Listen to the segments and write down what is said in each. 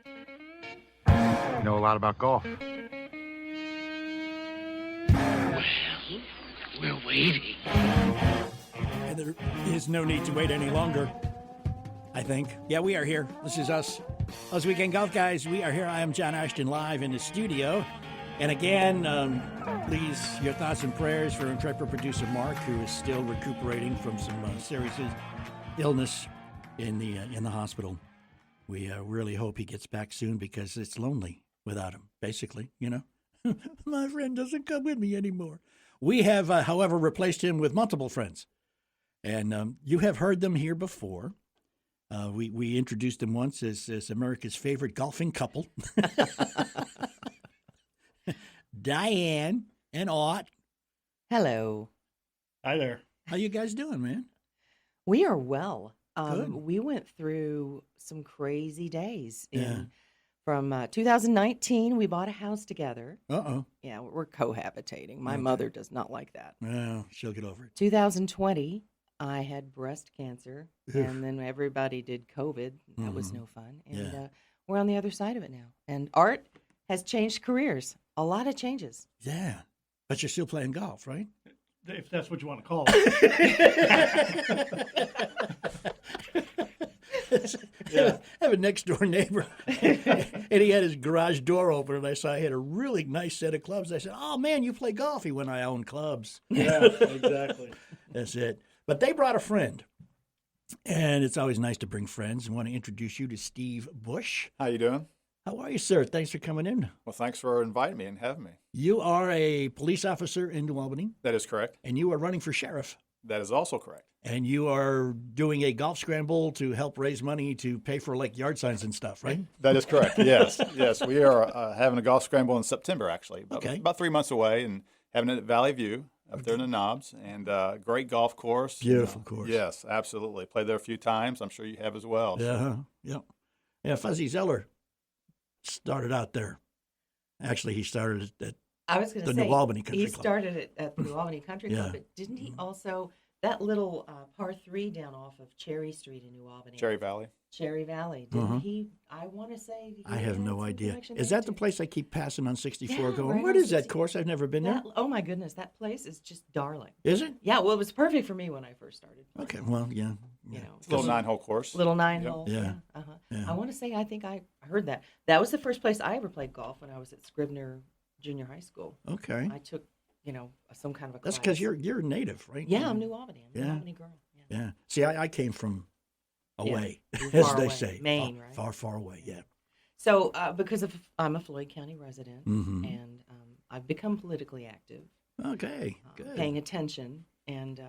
You know a lot about golf. Well, we're waiting. And there is no need to wait any longer, I think. Yeah, we are here. This is us. Us Weekend Golf Guys. We are here. I am John Ashton live in the studio. And again, please, your thoughts and prayers for intrepid producer Mark, who is still recuperating from some serious illness in the hospital. We really hope he gets back soon because it's lonely without him, basically, you know. My friend doesn't come with me anymore. We have, however, replaced him with multiple friends. And you have heard them here before. We introduced them once as America's favorite golfing couple. Diane and Ott. Hello. Hi there. How you guys doing, man? We are well. Good. We went through some crazy days. Yeah. From 2019, we bought a house together. Uh-oh. Yeah, we're cohabitating. My Okay. mother does not like that. Well, she'll get over it. 2020, I had breast cancer, Oof. and then everybody did COVID. That was Mhm. no fun. And Yeah. we're on the other side of it now. And Art has changed careers. A lot of changes. Yeah. But you're still playing golf, right? If that's what you want to call it. Yeah. I have a next door neighbor, and he had his garage door open, and I saw he had a really nice set of clubs. I said, "Oh man, you play golf?" He went, "I own clubs." Yeah, exactly. That's it. But they brought a friend, and it's always nice to bring friends. I want to introduce you to Steve Bush. How you doing? How are you, sir? Thanks for coming in. Well, thanks for inviting me and having me. You are a police officer in New Albany, That is correct. and you are running for sheriff. That is also correct. And you are doing a golf scramble to help raise money to pay for like yard signs and stuff, right? That is correct. Yes, yes. We are having a golf scramble in September, actually. Okay. About 3 months away, and having it at Valley View up there in the Knobs, and great golf course. Beautiful course. Yes, absolutely. Played there a few times. I'm sure you have as well. Yeah, yeah. Yeah, Fuzzy Zeller started out there. Actually, he started at I was going the to say, New Albany Country he Club. started it at the New Albany Country Yeah. Club, but didn't he also, that little par 3 down off of Cherry Street in New Albany? Cherry Valley. Cherry Valley. Didn't Uh-huh. he, I want to say. I have had no some idea. connection Is there, that the too. place I keep passing on 64 Yeah, going, right what on is that 60 course? I've never been there. Oh my goodness, that place is just darling. Is it? Yeah, well, it was perfect for me when I first started. Okay, well, yeah. You know, It's a little 9-hole course. little 9 Yep. hole. Yeah. Uh-huh. Yeah. I want to say, I think I heard that. That was the first place I ever played golf when I was at Scribner Junior High School. Okay. I took, some kind of a That's class. because you're a native, right? Yeah, I'm New Albany. I'm a Yeah. New Albany girl. Yeah. Yeah. See, I came from away, You're as far they away. say. Maine, far, right? Far, far away, yeah. So, because of I'm a Floyd County resident, Mhm. and I've become politically active, Okay, good. paying attention, and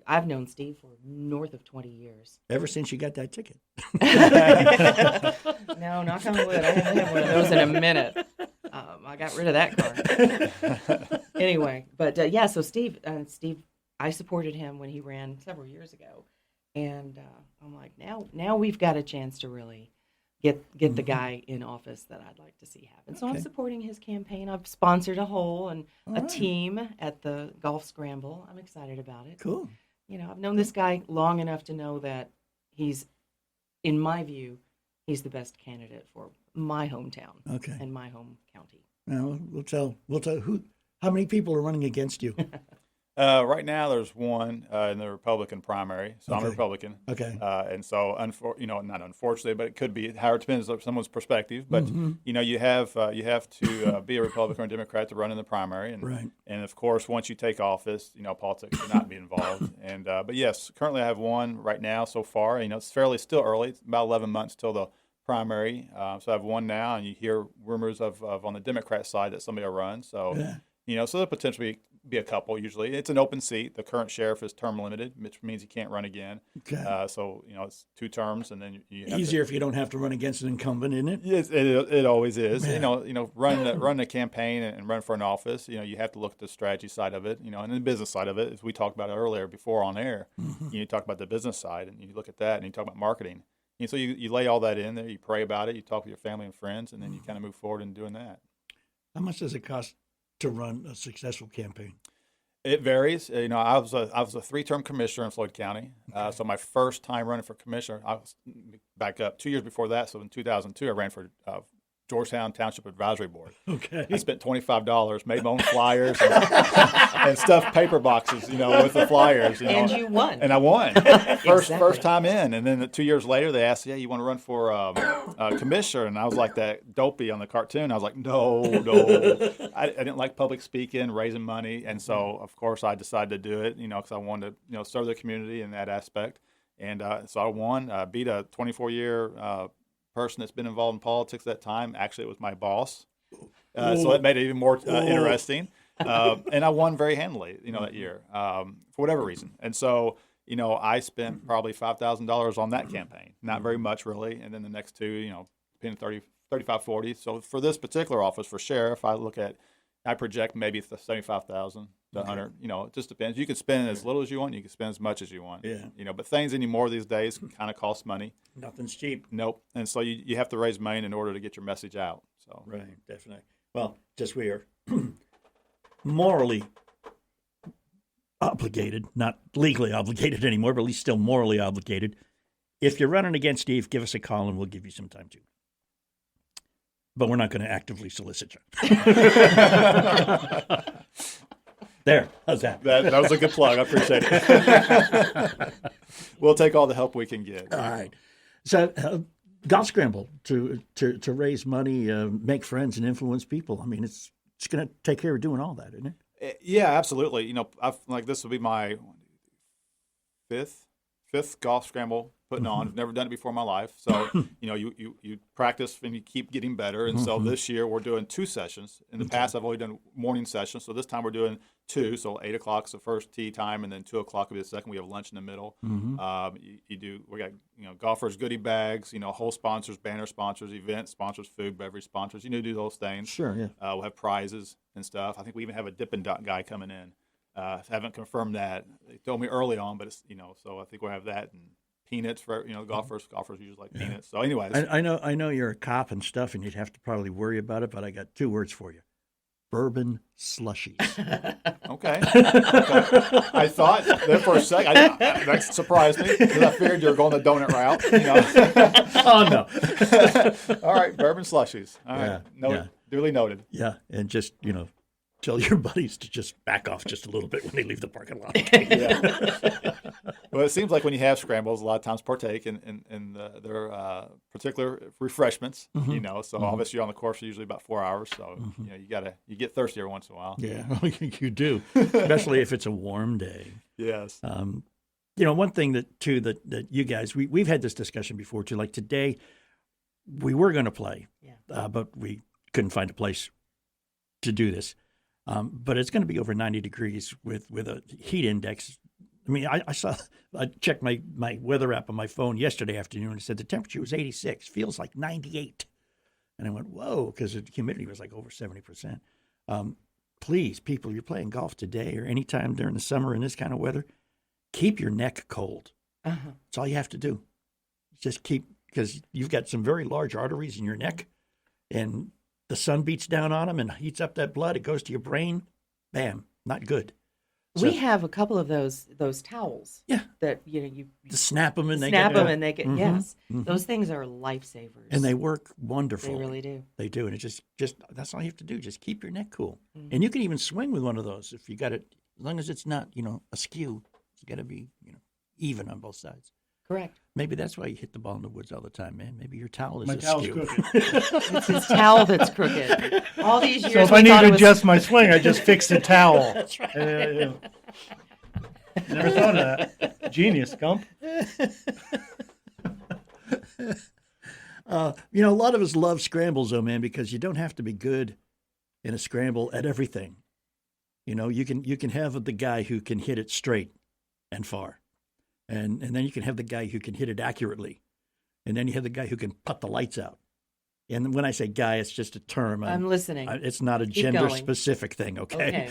I've known Steve for north of 20 years. Ever since you got that ticket. No, knock on wood, I haven't had one of those in a minute. I got rid of that car. Anyway, but so Steve, I supported him when he ran several years ago, and I'm like, now we've got a chance to really get the guy in office that I'd like to see happen. So I'm Okay. supporting his campaign. I've sponsored a hole and All a right. team at the golf scramble. I'm excited about it. Cool. I've known this guy long enough to know that he's, in my view, he's the best candidate for my hometown Okay. and my home county. Now we'll tell how many people are running against you. Right now, there's one in the Republican primary, so I'm a Okay. Republican. Okay. And so, not unfortunately, but it could be. How it depends on someone's perspective. But Mhm. you have to be a Republican or a Democrat to run in the primary, and Right. and of course, once you take office, politics should not be involved. And but yes, currently I have one right now so far. It's fairly still early. It's about 11 months till the primary. So I have one now, and you hear rumors of on the Democrat side that somebody will run. So Yeah. so there'll potentially be a couple. Usually, it's an open seat. The current sheriff is term limited, which means he can't run again. Okay. So it's 2 terms, and then you have Easier if you don't have to run against an incumbent, isn't it? Yes, it always is. Yeah. Run a campaign and run for an office. You have to look at the strategy side of it. And the business side of it, as we talked about earlier before on air. Mhm. You talk about the business side, and you look at that, and you talk about marketing. And so you lay all that in there. You pray about it. You talk with your family and friends, and then you kind of move forward in doing that. How much does it cost to run a successful campaign? It varies. You know, I was a 3-term commissioner in Floyd County. So my first time running for commissioner, I was back up 2 years before that. So in 2002, I ran for Georgetown Township Advisory Board. Okay. I spent $25, made my own flyers and stuffed paper boxes, you know, with the flyers. You know, And you won. And I won Exactly. first time in. And then 2 years later, they asked, "Yeah, you want to run for commissioner?" And I was like that dopey on the cartoon. I was like, no. I didn't like public speaking, raising money, and so of course I decided to do it. You know, because I wanted to serve the community in that aspect. And so I won, beat a 24-year person that's been involved in politics at that time. Actually, it was my boss, so it made it even more interesting. And I won very handily, that year for whatever reason. And so, I spent probably $5,000 on that campaign. Not very much, really. And then the next two, depending 30, 35, 40. So for this particular office for sheriff, I project maybe it's the 75,000 to 100. It just depends. You can spend as little as you want. You can spend as much as you want. Yeah. But things anymore these days kind of cost money. Nothing's cheap. Nope. And so you have to raise money in order to get your message out. So Right, definitely. Well, just we are morally obligated, not legally obligated anymore, but at least still morally obligated. If you're running against Steve, give us a call and we'll give you some time too. But we're not going to actively solicit you. There, how's that? that was a good plug. I appreciate it. We'll take all the help we can get. All right. So, golf scramble to raise money, make friends, and influence people. I mean, it's going to take care of doing all that, isn't it? Yeah, absolutely. This will be my fifth golf scramble putting on. I've never done it before in my life. So, you practice and you keep getting better. And so this year we're doing 2 sessions. In the past, I've only done morning sessions. So this time we're doing 2. So 8 o'clock is the first tee time, and then 2 o'clock will be the second. We have lunch in the middle. We got, golfers, goodie bags, hole sponsors, banner sponsors, event sponsors, food, beverage sponsors. Do those things. Sure, yeah. We'll have prizes and stuff. I think we even have a Dippin' Dot guy coming in. Haven't confirmed that. They told me early on, but it's, so I think we'll have that and peanuts for, golfers. Golfers usually like peanuts. So anyways. I know you're a cop and stuff, and you'd have to probably worry about it, but I got 2 words for you. Bourbon slushies. Okay. I thought there for a second, that surprised me because I figured you were going the donut route. Oh, no. All right, bourbon slushies. All right. Yeah. Duly noted. Yeah, and just, tell your buddies to just back off just a little bit when they leave the parking lot. Yeah. Well, it seems like when you have scrambles, a lot of times partake in their particular refreshments. So obviously you're on the course for usually about 4 hours. So you get thirsty every once in a while. Yeah, you do, especially if it's a warm day. Yes. One thing that you guys we've had this discussion before too. Like today, we were going to play, but we couldn't find a place to do this. But it's going to be over 90 degrees with a heat index. I mean, I checked my weather app on my phone yesterday afternoon and it said the temperature was 86, feels like 98. And I went, whoa, because the humidity was like over 70%. Please, people, you're playing golf today or anytime during the summer in this kind of weather, keep your neck cold. That's all you have to do. Just because you've got some very large arteries in your neck and the sun beats down on them and heats up that blood. It goes to your brain. Bam, not good. We have a couple of those towels. Yeah. That you snap them and they snap get, them and they get yes. Those things are lifesavers. And they work wonderful. They really do. They do, and it just that's all you have to do. Just keep your neck cool, and you can even swing with one of those if you got it. As long as it's not askew, it's got to be even on both sides. Correct. Maybe that's why you hit the ball in the woods all the time, man. Maybe your towel is My towel's askew. crooked. It's his towel that's crooked. All these years. So if we I need thought to it was- adjust my swing, I just fix the towel. That's right. Yeah. Never thought of that. Genius, Gump. A lot of us love scrambles, though, man, because you don't have to be good in a scramble at everything. You can have the guy who can hit it straight and far, and then you can have the guy who can hit it accurately, and then you have the guy who can put the lights out. And when I say guy, it's just a term. I'm listening. It's not a Keep gender-specific thing, okay?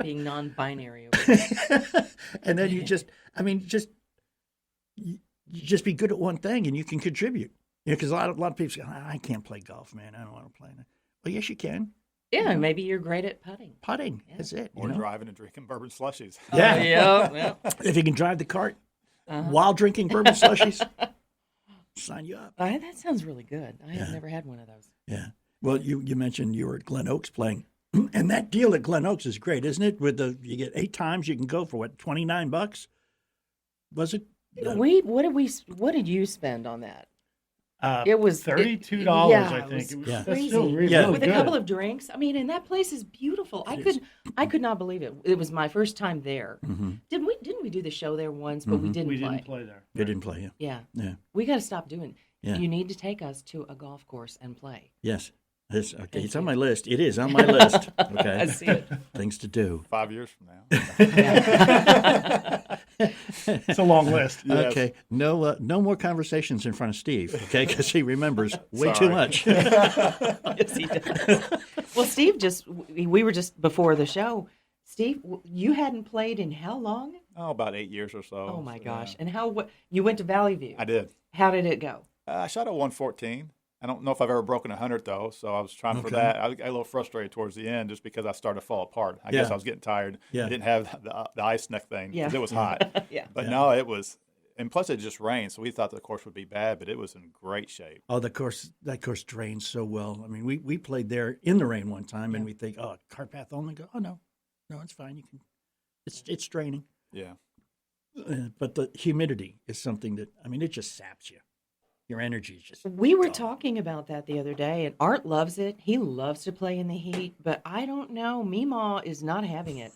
Being non-binary. Over here. And then you just be good at one thing, and you can contribute. Because a lot of people say, I can't play golf, man. I don't want to play. Well, yes, you can. Yeah, maybe you're great at putting. Putting. That's it. Or driving and drinking bourbon slushies. Yeah. Yeah. If you can drive the cart while drinking bourbon slushies, sign you up. That sounds really good. I have never had one of those. Yeah. Well, you mentioned you were at Glen Oaks playing, and that deal at Glen Oaks is great, isn't it? You get 8 times, you can go for what, $29? Was it? What did you spend on that? It was $32, yeah, I it think. was It was crazy. that's still really, Yeah. really with good. a couple of drinks. I mean, and that place is beautiful. I could not believe it. It was my first time there. Mm-hmm. Didn't we do the show there once? But we didn't We play. didn't play there. They didn't play, Yeah, Yeah. we got to stop doing. Yeah. You need to take us to a golf course and play. Yes. Okay. Thank It's on you. my list. It is on my list. Okay. I see it. Things to do. 5 years from now. It's a long list. Yes. Okay. No more conversations in front of Steve, okay? Because he remembers way too Sorry. much. Yes, he does. Well, Steve we were just before the show. Steve, you hadn't played in how long? Oh, about 8 years or so. Oh my So, gosh! yeah. And you went to Valley View? I did. How did it go? I shot a 114. I don't know if I've ever broken 100 though, so I was trying for Okay. that. I got a little frustrated towards the end just because I started to fall apart. I guess Yeah. I was getting tired. Yeah. I didn't have the ice neck thing because Yeah. it was hot. Yeah. But no, it was, and plus it just rained, so we thought the course would be bad, but it was in great shape. Oh, that course drains so well. I mean, we played there in the rain one time, and we think, oh, cart path only. Go, oh no, it's fine. You can. It's draining, Yeah. but the humidity is something that it just saps you. Your energy is just. We were gone. talking about that the other day, and Art loves it. He loves to play in the heat, but I don't know. Meemaw is not having it.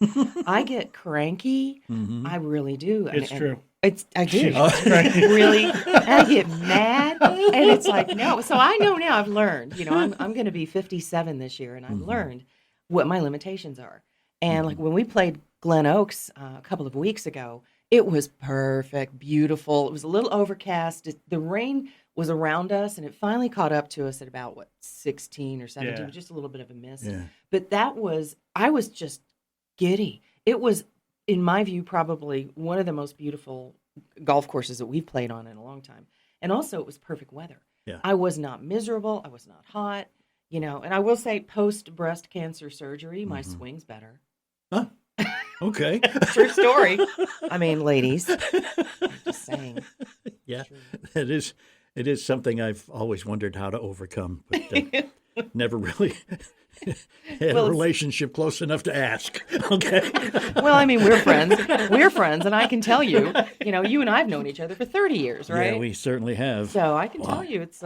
I get cranky. Mhm. I really do. It's true. I do. She's cranky. Really, I get mad, and it's like no. So I know now. I've learned. I'm going to be 57 this year, and I've learned what my limitations are. And like when we played Glen Oaks a couple of weeks ago, it was perfect, beautiful. It was a little overcast. The rain was around us, and it finally caught up to us at about 16 or 17, Yeah. just a little bit of a mist. Yeah. But I was just giddy. It was, in my view, probably one of the most beautiful golf courses that we've played on in a long time. And also, it was perfect weather. Yeah. I was not miserable. I was not hot. And I will say, post breast cancer surgery, my swing's better. Huh? Okay. True story. I mean, ladies, I'm just saying. Yeah, it is something I've always wondered how to overcome, but never really had a relationship close enough to ask. Okay. Well, I mean, we're friends. We're friends, and I can tell you, you and I have known each other for 30 years, right? Yeah, we certainly have. So I can tell you, it's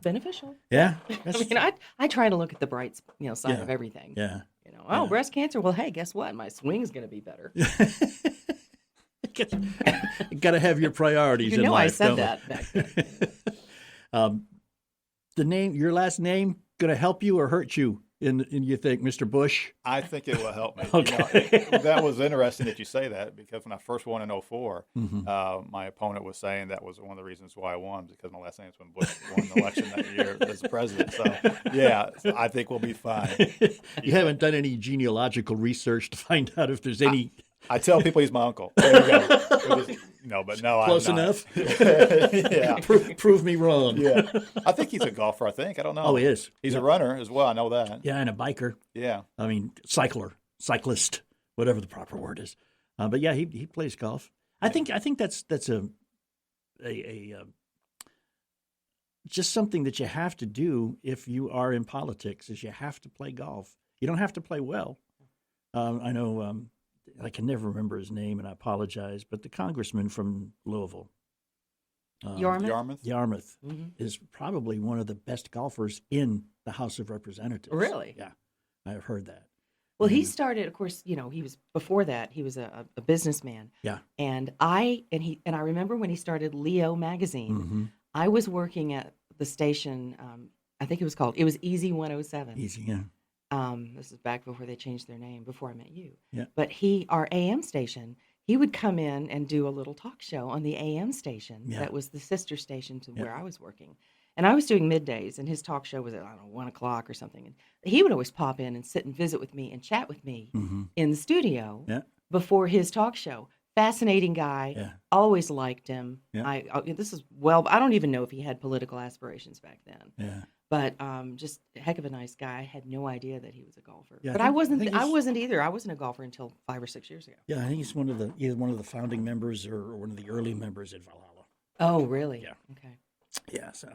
beneficial. Yeah. I mean, I try to look at the bright, side Yeah. of everything. Yeah. Breast cancer. Well, hey, guess what? My swing's going to be better. Got to have your priorities in I life. said don't that back then. Your last name, going to help you or hurt you? In you think, Mr. Bush? I think it will help me. Okay. That was interesting that you say that because when I first won in 04, Mm-hmm. my opponent was saying that was one of the reasons why I won because my last name is when Bush won the election that year as the president. So, yeah, I think we'll be fine. You haven't done any genealogical research to find out if there's any. I tell people he's my uncle. There you go. It was, but no, Close I'm not. enough? Yeah. Prove me wrong. Yeah. I think he's a golfer, I think. I don't know. Oh, he is. He's a runner as well. I know that. Yeah, and a biker. Yeah. I mean, cyclist, whatever the proper word is. But yeah, he plays golf. I think that's a just something that you have to do if you are in politics. Is you have to play golf. You don't have to play well. I know. I can never remember his name, and I apologize. But the congressman from Louisville, Yarmouth? Yarmouth. is probably one of the best golfers in the House of Representatives. Really? Yeah, I've heard that. Well, he started, of course, he was before that, he was a businessman. Yeah. And I remember when he started Leo magazine, Mm-hmm. I was working at the station, I think it was Easy 107. Easy, yeah. This is back before they changed their name, before I met you. Yeah. But our AM station, he would come in and do a little talk show on the AM station Yeah. that was the sister station to Yeah. where I was working. And I was doing middays, and his talk show was at, 1 o'clock or something. And he would always pop in and sit and visit with me and chat with me Mm-hmm. in the studio Yeah. before his talk show. Fascinating guy. Yeah. Always liked him. Yeah. I don't even know if he had political aspirations back then. Yeah. But just a heck of a nice guy. I had no idea that he was a golfer. Yeah, But I I think wasn't he's- either. I wasn't a golfer until 5 or 6 years ago. Yeah, I think he's either one of the founding members or one of the early members at Valhalla. Oh, really? Yeah. Okay. Yeah, so